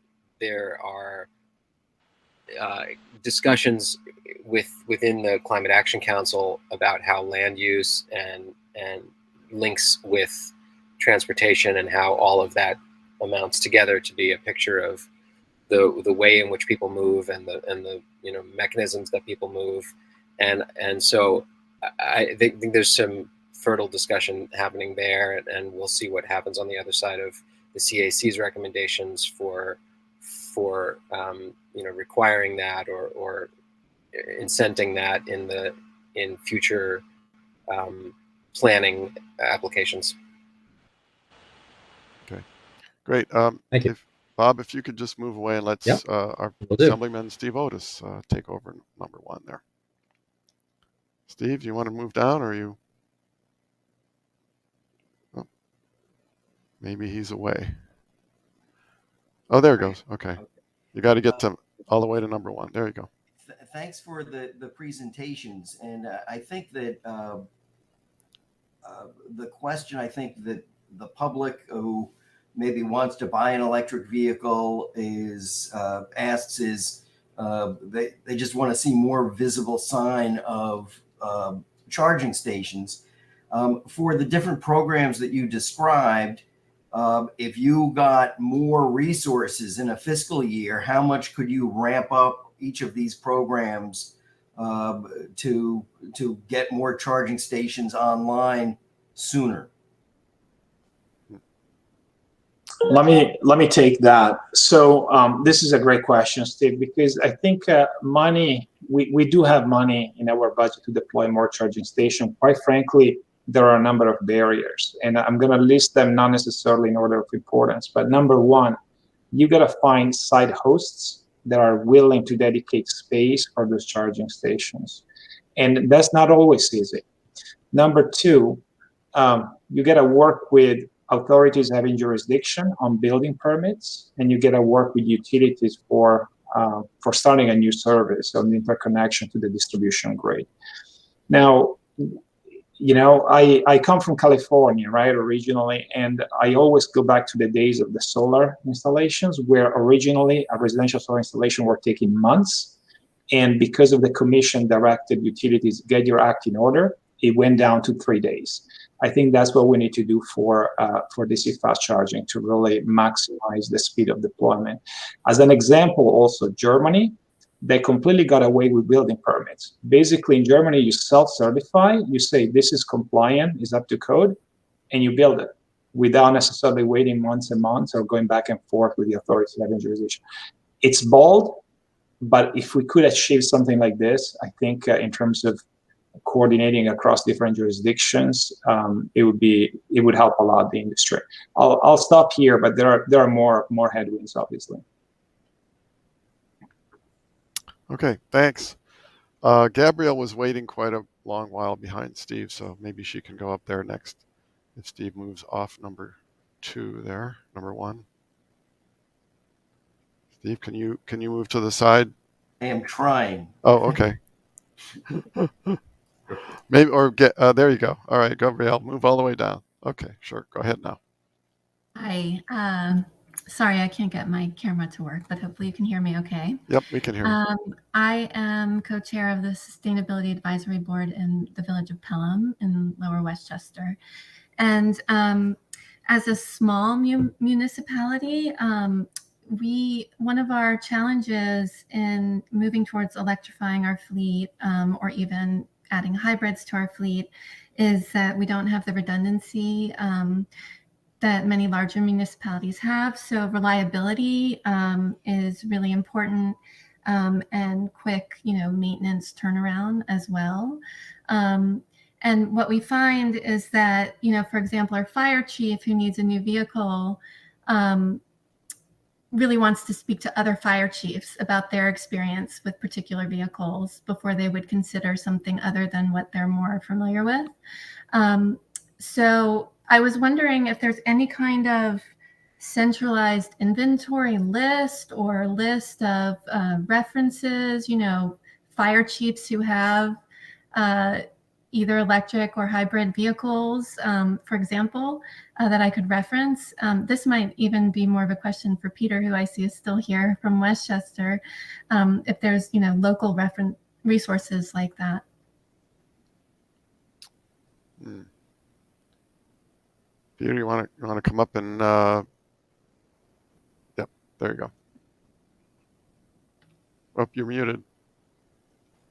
Speaker 3: there are discussions within the Climate Action Council about how land use and links with transportation and how all of that amounts together to be a picture of the way in which people move and the mechanisms that people move, and so I think there's some fertile discussion happening there, and we'll see what happens on the other side of the CAC's recommendations for requiring that or incenting that in future planning applications.
Speaker 2: Okay, great.
Speaker 8: Thank you.
Speaker 2: Bob, if you could just move away and let our Assemblyman Steve Otis take over number 1 there. Steve, do you want to move down, or are you? Oh, maybe he's away. Oh, there it goes. Okay. You got to get all the way to number 1. There you go.
Speaker 9: Thanks for the presentations. And I think that the question I think that the public who maybe wants to buy an electric vehicle asks is they just want to see more visible sign of charging stations. For the different programs that you described, if you got more resources in a fiscal year, how much could you ramp up each of these programs to get more charging stations online sooner?
Speaker 1: Let me take that. So this is a great question, Steve, because I think money, we do have money in our budget to deploy more charging stations. Quite frankly, there are a number of barriers, and I'm going to list them not necessarily in order of importance. But number 1, you got to find site hosts that are willing to dedicate space for those charging stations, and that's not always easy. Number 2, you got to work with authorities having jurisdiction on building permits, and you got to work with utilities for starting a new service on the interconnection to the distribution grid. Now, I come from California, right, originally, and I always go back to the days of the solar installations, where originally a residential solar installation were taking months, and because of the commission directed utilities get your act in order, it went down to 3 days. I think that's what we need to do for DC fast charging to really maximize the speed of deployment. As an example, also Germany, they completely got away with building permits. Basically, in Germany, you self-certify, you say this is compliant, is up to code, and you build it without necessarily waiting months and months or going back and forth with the authorities having jurisdiction. It's bold, but if we could achieve something like this, I think in terms of coordinating across different jurisdictions, it would help a lot the industry. I'll stop here, but there are more headwinds, obviously.
Speaker 2: Okay, thanks. Gabrielle was waiting quite a long while behind Steve, so maybe she can go up there next if Steve moves off number 2 there, number 1. Steve, can you move to the side?
Speaker 9: I am trying.
Speaker 2: Oh, okay. Maybe, or get there you go. All right, Gabrielle, move all the way down. Okay, sure. Go ahead now.
Speaker 10: Hi. Sorry, I can't get my camera to work, but hopefully you can hear me okay.
Speaker 2: Yep, we can hear you.
Speaker 10: I am co-chair of the Sustainability Advisory Board in the village of Pelham in Lower Westchester. And as a small municipality, one of our challenges in moving towards electrifying our fleet or even adding hybrids to our fleet is that we don't have the redundancy that many larger municipalities have. So reliability is really important, and quick, maintenance turnaround as well. And what we find is that, for example, our fire chief who needs a new vehicle really wants to speak to other fire chiefs about their experience with particular vehicles before they would consider something other than what they're more familiar with. So I was wondering if there's any kind of centralized inventory list or list of references, fire chiefs who have either electric or hybrid vehicles, for example, that I could reference. This might even be more of a question for Peter, who I see is still here from Westchester, if there's, local reference resources like that.
Speaker 2: Peter, you want to come up and yep, there you go. Oh, you're muted.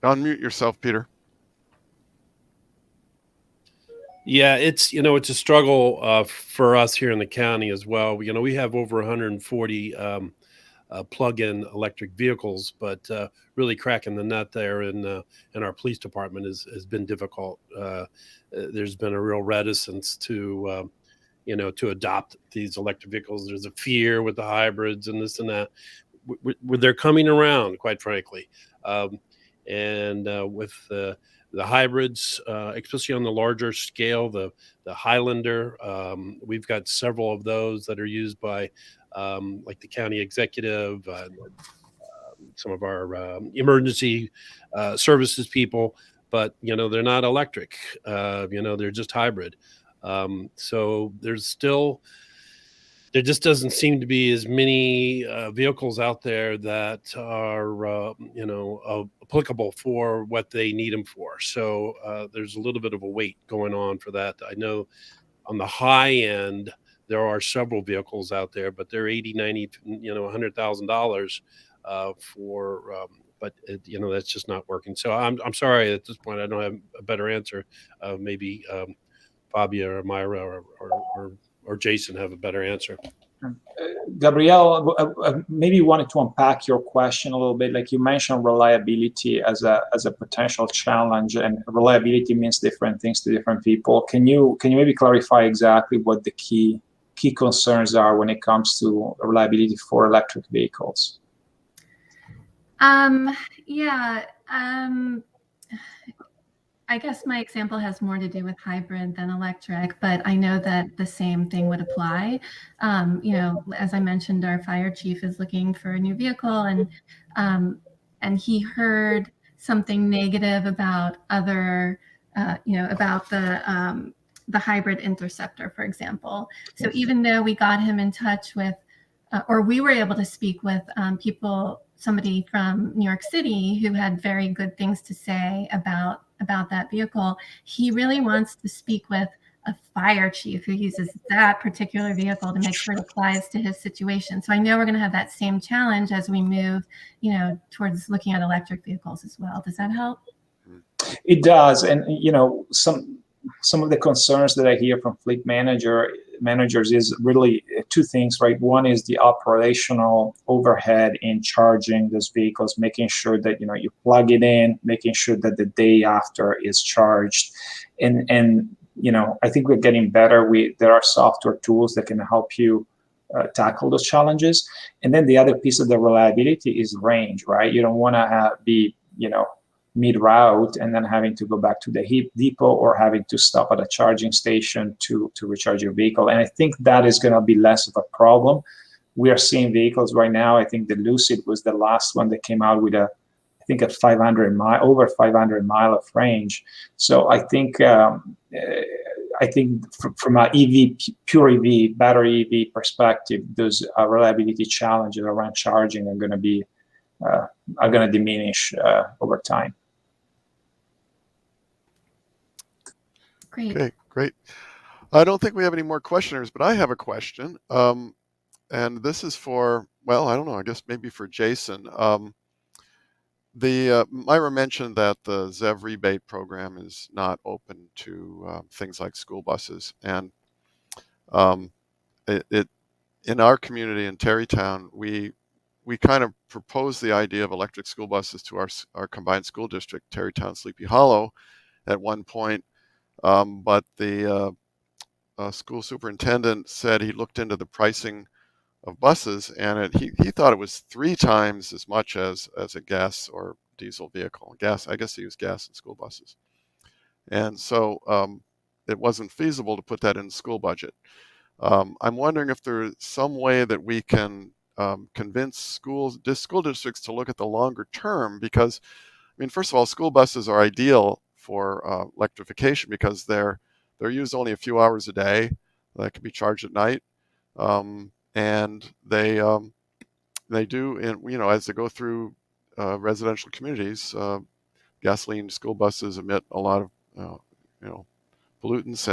Speaker 2: Unmute yourself, Peter.
Speaker 6: Yeah, it's a struggle for us here in the county as well. We have over 140 plug-in electric vehicles, but really cracking the nut there in our police department has been difficult. There's been a real reticence to adopt these electric vehicles. There's a fear with the hybrids and this and that. They're coming around, quite frankly, and with the hybrids, especially on the larger scale, the Highlander, we've got several of those that are used by like the county executive, some of our emergency services people, but they're not electric. They're just hybrid. So there just doesn't seem to be as many vehicles out there that are applicable for what they need them for. So there's a little bit of a wait going on for that. I know on the high end there are several vehicles out there, but they're $80, $90, $100,000 for but that's just not working. So I'm sorry at this point I don't have a better answer. Maybe Fabio or Myra or Jason have a better answer.
Speaker 1: Gabrielle, maybe you wanted to unpack your question a little bit. Like you mentioned reliability as a potential challenge, and reliability means different things to different people. Can you maybe clarify exactly what the key concerns are when it comes to reliability for electric vehicles?
Speaker 10: Yeah. I guess my example has more to do with hybrid than electric, but I know that the same thing would apply. As I mentioned, our fire chief is looking for a new vehicle, and he heard something negative about other, about the hybrid interceptor, for example. So even though we got him in touch with, or we were able to speak with somebody from New York City who had very good things to say about that vehicle, he really wants to speak with a fire chief who uses that particular vehicle to make sure it applies to his situation. So I know we're going to have that same challenge as we move, towards looking at electric vehicles as well. Does that help?
Speaker 1: It does. And, some of the concerns that I hear from fleet managers is really two things, right? One is the operational overhead in charging those vehicles, making sure that, you plug it in, making sure that the day after is charged. And I think we're getting better. There are software tools that can help you tackle those challenges. And then the other piece of the reliability is range, right? You don't want to be, mid-route and then having to go back to the depot or having to stop at a charging station to recharge your vehicle. And I think that is going to be less of a problem. We are seeing vehicles right now. I think the Lucid was the last one that came out with over 500 mile of range. So I think from an pure EV, battery EV perspective, those reliability challenges around charging are going to diminish over time.
Speaker 10: Great.
Speaker 2: Okay, great. I don't think we have any more questioners, but I have a question. And this is for, well, I don't know, I guess maybe for Jason. Myra mentioned that the ZEV rebate program is not open to things like school buses. And in our community in Tarrytown, we kind of proposed the idea of electric school buses to our combined school district, Tarrytown, Sleepy Hollow, at one point. But the school superintendent said he looked into the pricing of buses, and he thought it was 3 times as much as a gas or diesel vehicle. I guess he used gas in school buses. And so it wasn't feasible to put that in the school budget. I'm wondering if there's some way that we can convince school districts to look at the longer term, because, I mean, first of all, school buses are ideal for electrification because they're used only a few hours a day. They can be charged at night, and they do, and as they go through residential communities, gasoline school buses emit a lot of pollutants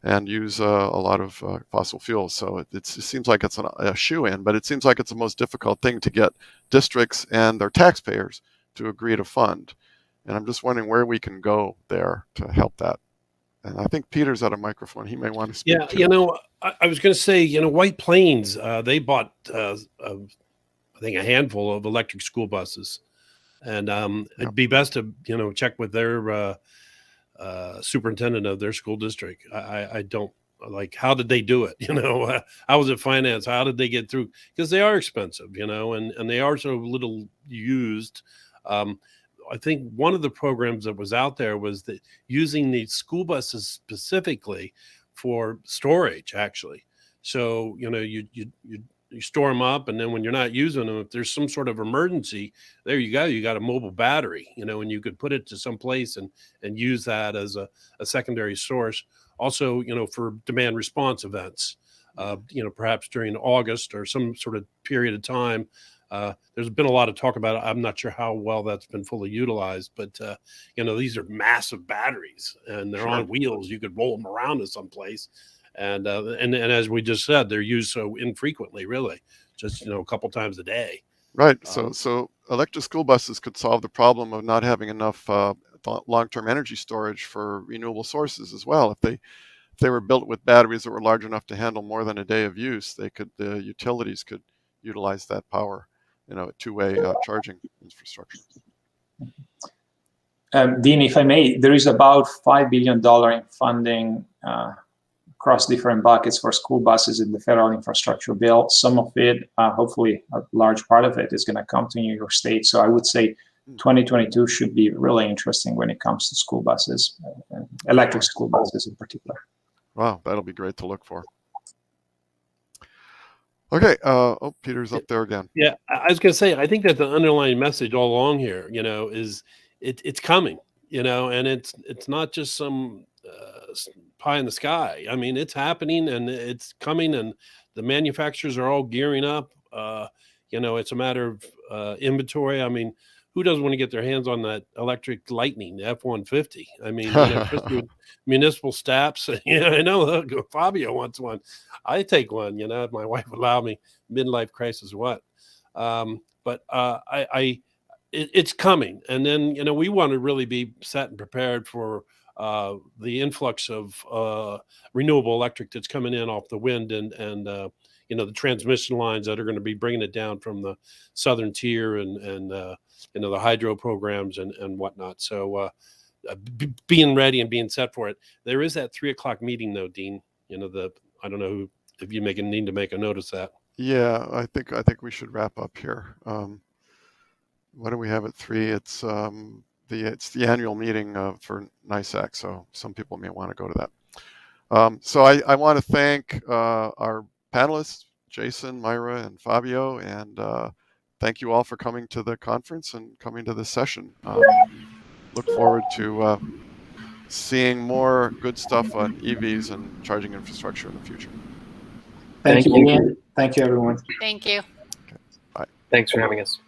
Speaker 2: and use a lot of fossil fuels. So it seems like it's a shoe-in, but it seems like it's the most difficult thing to get districts and their taxpayers to agree to fund. And I'm just wondering where we can go there to help that. And I think Peter's at a microphone. He may want to speak.
Speaker 6: Yeah, I was going to say, White Plains, they bought, I think, a handful of electric school buses. And it'd be best to, check with their superintendent of their school district. I don't how did they do it? How was it financed? How did they get through? Because they are expensive, and they are so little used. I think one of the programs that was out there was that using the school buses specifically for storage, actually. So, you store them up, and then when you're not using them, if there's some sort of emergency, there you go. You got a mobile battery, and you could put it to some place and use that as a secondary source. Also, for demand response events, perhaps during August or some sort of period of time. There's been a lot of talk about it. I'm not sure how well that's been fully utilized, but these are massive batteries and they're on wheels. You could roll them around to some place. And as we just said, they're used so infrequently, really, just a couple times a day.
Speaker 2: Right. So electric school buses could solve the problem of not having enough long-term energy storage for renewable sources as well. If they were built with batteries that were large enough to handle more than a day of use, the utilities could utilize that power, a two-way charging infrastructure.
Speaker 1: Dean, if I may, there is about $5 billion in funding across different buckets for school buses in the federal infrastructure bill. Some of it, hopefully a large part of it, is going to come to New York State. So I would say 2022 should be really interesting when it comes to school buses, electric school buses in particular.
Speaker 2: Wow, that'll be great to look for. Okay. Peter's up there again.
Speaker 6: Yeah, I was going to say, I think that the underlying message all along here, is it's coming, and it's not just some pie in the sky. I mean, it's happening and it's coming, and the manufacturers are all gearing up. It's a matter of inventory. I mean, who doesn't want to get their hands on that electric Lightning, the F-150? I mean, municipal staps. I know. Look, Fabio wants one. I take one. If my wife would allow me. Midlife crisis, what? But it's coming, and then we want to really be set and prepared for the influx of renewable electric that's coming in off the wind and the transmission lines that are going to be bringing it down from the southern tier and the hydro programs and whatnot. So being ready and being set for it. There is that 3:00 meeting though, Dean. I don't know if you need to make a notice that.
Speaker 2: Yeah, I think we should wrap up here. What do we have at 3? It's the annual meeting for NYSAC, so some people may want to go to that. So I want to thank our panelists, Jason, Myra, and Fabio, and thank you all for coming to the conference and coming to this session. Look forward to seeing more good stuff on EVs and charging infrastructure in the future.
Speaker 1: Thank you, Ian. Thank you, everyone.
Speaker 4: Thank you.
Speaker 2: Okay. Bye.
Speaker 3: Thanks for having us.